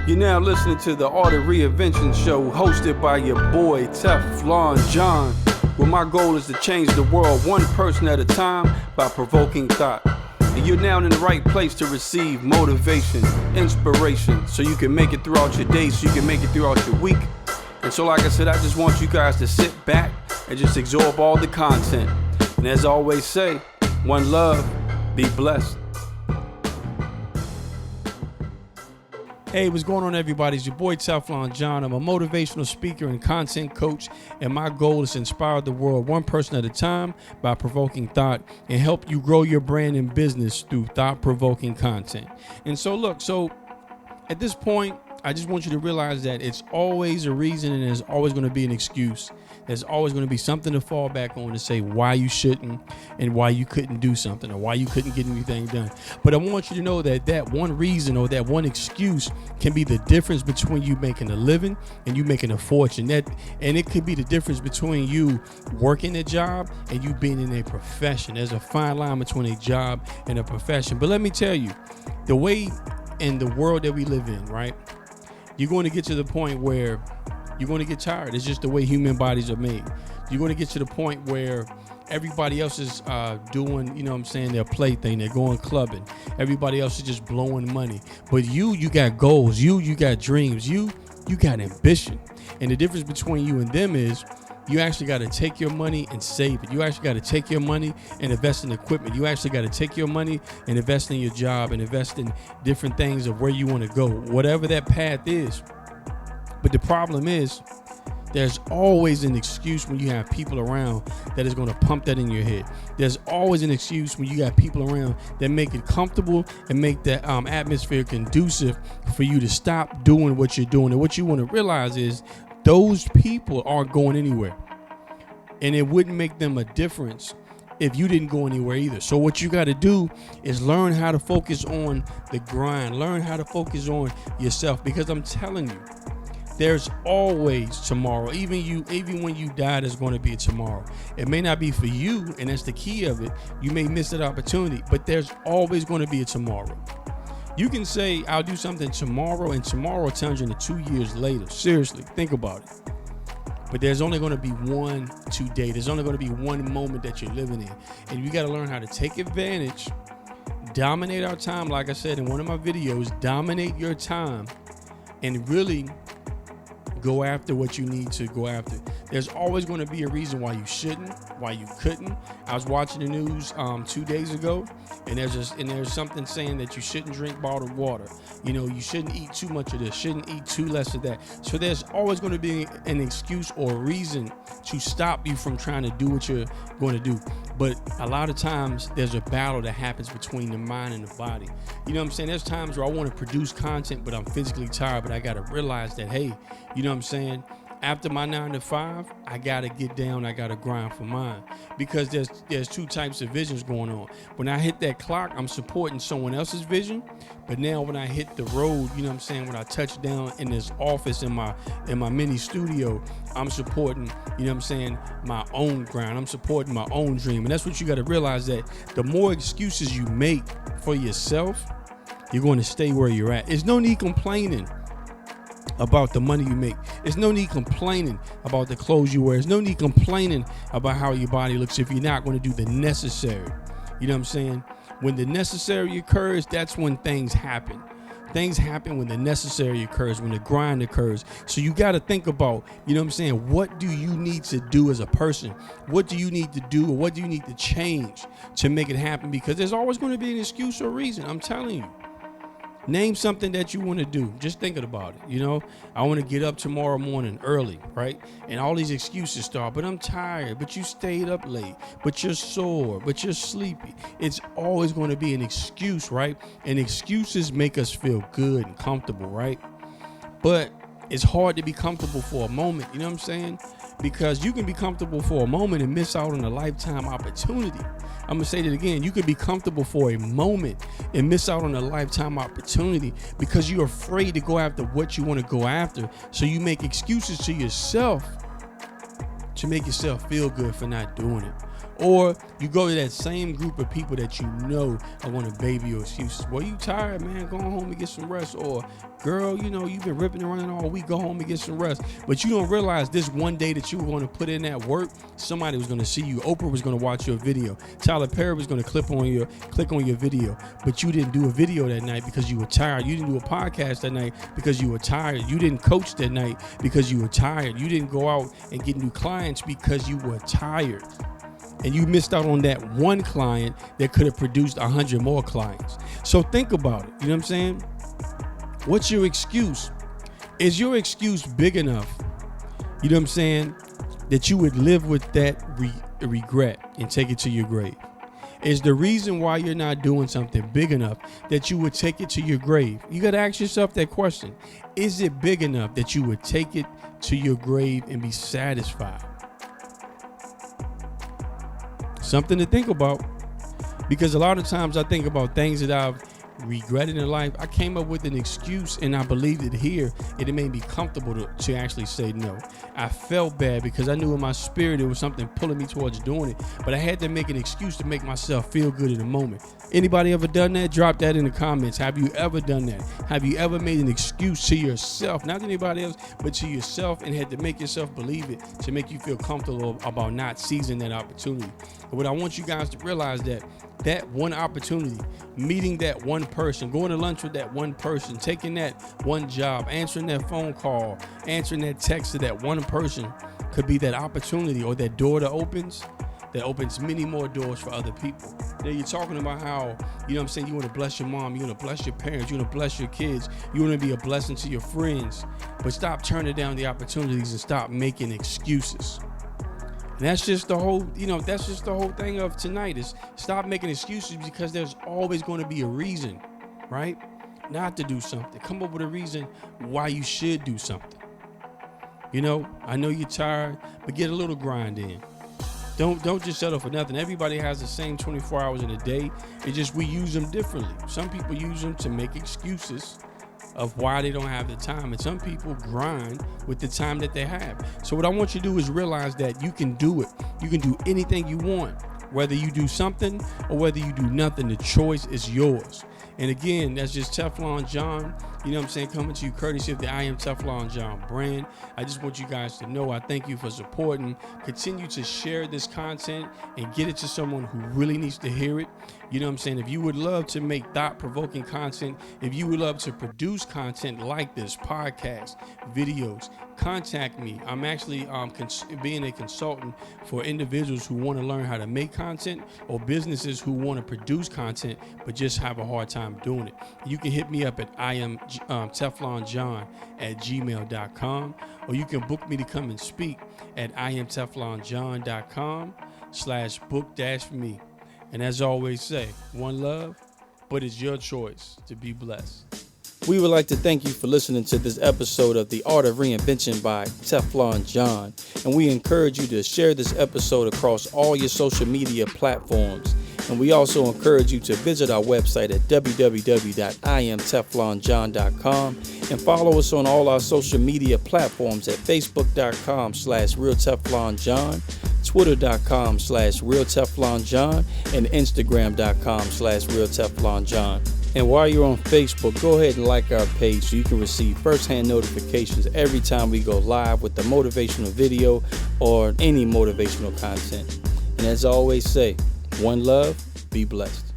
You're now listening to the Art of Reinvention show hosted by your boy TeflonJohn, where my goal is to change the world one person at a time by provoking thought. And you're now in the right place to receive motivation, inspiration, so you can make it throughout your day, so you can make it throughout your week. And so like I said, I just want you guys to sit back and just absorb all the content. And as I always say, one love, be blessed. Hey, what's going on, everybody? It's your boy TeflonJohn. I'm a motivational speaker and content coach, and my goal is to inspire the world one person at a time by provoking thought and help you grow your brand and business through thought-provoking content. And so at this point, I just want you to realize that it's always a reason and there's always going to be an excuse. There's always going to be something to fall back on to say why you shouldn't and why you couldn't do something or why you couldn't get anything done. But I want you to know that that one reason or that one excuse can be the difference between you making a living and you making a fortune. And it could be the difference between you working a job and you being in a profession. There's a fine line between a job and a profession. But let me tell you, the way in the world that we live in, right? You're going to get to the point where you're going to get tired. It's just the way human bodies are made. You're going to get to the point where everybody else is doing, their plaything. They're going clubbing. Everybody else is just blowing money. But you got goals. You got dreams. You got ambition. And the difference between you and them is you actually got to take your money and save it. You actually got to take your money and invest in equipment. You actually got to take your money and invest in your job and invest in different things of where you want to go, whatever that path is. But the problem is there's always an excuse when you have people around that is going to pump that in your head. There's always an excuse when you got people around that make it comfortable and make that atmosphere conducive for you to stop doing what you're doing. And what you want to realize is those people aren't going anywhere. And it wouldn't make them a difference if you didn't go anywhere either. So what you got to do is learn how to focus on the grind. Learn how to focus on yourself, because I'm telling you, there's always tomorrow. Even when you die, there's going to be a tomorrow. It may not be for you, and that's the key of it. You may miss that opportunity, but there's always going to be a tomorrow. You can say, I'll do something tomorrow, and tomorrow turns into 2 years later. Seriously, think about it. But there's only going to be one today. There's only going to be one moment that you're living in. And you got to learn how to take advantage, dominate our time. Like I said in one of my videos, dominate your time and really go after what you need to go after. There's always going to be a reason why you shouldn't, why you couldn't. I was watching the news 2 days ago, and there's something saying that you shouldn't drink bottled water. You shouldn't eat too much of this, shouldn't eat too less of that. So there's always going to be an excuse or a reason to stop you from trying to do what you're going to do. But a lot of times there's a battle that happens between the mind and the body. You know what I'm saying? There's times where I want to produce content, but I'm physically tired. But I got to realize that, hey, you know what I'm saying? After my 9 to 5, I got to get down. I got to grind for mine, because there's two types of visions going on. When I hit that clock, I'm supporting someone else's vision. But now when I hit the road, you know what I'm saying, when I touch down in this office in my mini studio, I'm supporting, you know what I'm saying, my own grind. I'm supporting my own dream. And that's what you got to realize, that the more excuses you make for yourself, you're going to stay where you're at. There's no need complaining about the money you make. There's no need complaining about the clothes you wear. There's no need complaining about how your body looks if you're not going to do the necessary. You know what I'm saying? When the necessary occurs, that's when things happen. Things happen when the necessary occurs, when the grind occurs. So you got to think about, you know what I'm saying, what do you need to do as a person? What do you need to do, or what do you need to change to make it happen? Because there's always going to be an excuse or reason. I'm telling you. Name something that you want to do. Just thinking about it. I want to get up tomorrow morning early, right? And all these excuses start. But I'm tired. But you stayed up late. But you're sore. But you're sleepy. It's always going to be an excuse, right? And excuses make us feel good and comfortable, right? But it's hard to be comfortable for a moment. You know what I'm saying? Because you can be comfortable for a moment and miss out on a lifetime opportunity. I'm going to say that again. You can be comfortable for a moment and miss out on a lifetime opportunity because you're afraid to go after what you want to go after. So you make excuses to yourself to make yourself feel good for not doing it. Or you go to that same group of people that you know are going to baby your excuses. Well, you tired, man, go home and get some rest. Or, girl, you've been ripping and running all week, go home and get some rest. But you don't realize this one day that you were going to put in that work, somebody was going to see you. Oprah was going to watch your video. Tyler Perry was going to click on your video. But you didn't do a video that night because you were tired. You didn't do a podcast that night because you were tired. You didn't coach that night because you were tired. You didn't go out and get new clients because you were tired. And you missed out on that one client that could have produced 100 more clients. So think about it. You know what I'm saying? What's your excuse? Is your excuse big enough, you know what I'm saying, that you would live with that regret and take it to your grave? Is the reason why you're not doing something big enough that you would take it to your grave? You got to ask yourself that question. Is it big enough that you would take it to your grave and be satisfied? Something to think about, because a lot of times I think about things that I've regretted in life. I came up with an excuse and I believed it here, and it made me comfortable to actually say no. I felt bad because I knew in my spirit there was something pulling me towards doing it, but I had to make an excuse to make myself feel good in the moment. Anybody ever done that? Drop that in the comments. Have you ever done that? Have you ever made an excuse to yourself, not to anybody else, but to yourself, and had to make yourself believe it to make you feel comfortable about not seizing that opportunity? But what I want you guys to realize that one opportunity, meeting that one person, going to lunch with that one person, taking that one job, answering that phone call, answering that text to that one person could be that opportunity or that door that opens many more doors for other people. Now you're talking about how, you know what I'm saying, you want to bless your mom, you want to bless your parents, you want to bless your kids, you want to be a blessing to your friends, but stop turning down the opportunities and stop making excuses. And that's just the whole, thing of tonight is stop making excuses, because there's always going to be a reason, right? Not to do something. Come up with a reason why you should do something. I know you're tired, but get a little grind in. Don't just settle for nothing. Everybody has the same 24 hours in a day. It's just we use them differently. Some people use them to make excuses of why they don't have the time, and some people grind with the time that they have. So what I want you to do is realize that you can do it. You can do anything you want, whether you do something or whether you do nothing. The choice is yours. And again, that's just TeflonJohn, coming to you courtesy of the I Am TeflonJohn brand. I just want you guys to know I thank you for supporting. Continue to share this content and get it to someone who really needs to hear it. If you would love to make thought-provoking content, if you would love to produce content like this, podcast, videos, contact me. I'm actually being a consultant for individuals who want to learn how to make content, or businesses who want to produce content but just have a hard time doing it. You can hit me up at IamTeflonJohn@gmail.com, or you can book me to come and speak at IamTeflonJohn.com/book-me. And as I always say, one love, but it's your choice to be blessed. We would like to thank you for listening to this episode of The Art of Reinvention by TeflonJohn. And we encourage you to share this episode across all your social media platforms. And we also encourage you to visit our website at www.IamTeflonJohn.com and follow us on all our social media platforms at Facebook.com/RealTeflonJohn, Twitter.com/RealTeflonJohn, and Instagram.com/RealTeflonJohn. And while you're on Facebook, go ahead and like our page so you can receive first-hand notifications every time we go live with the motivational video or any motivational content. And as I always say, one love, be blessed.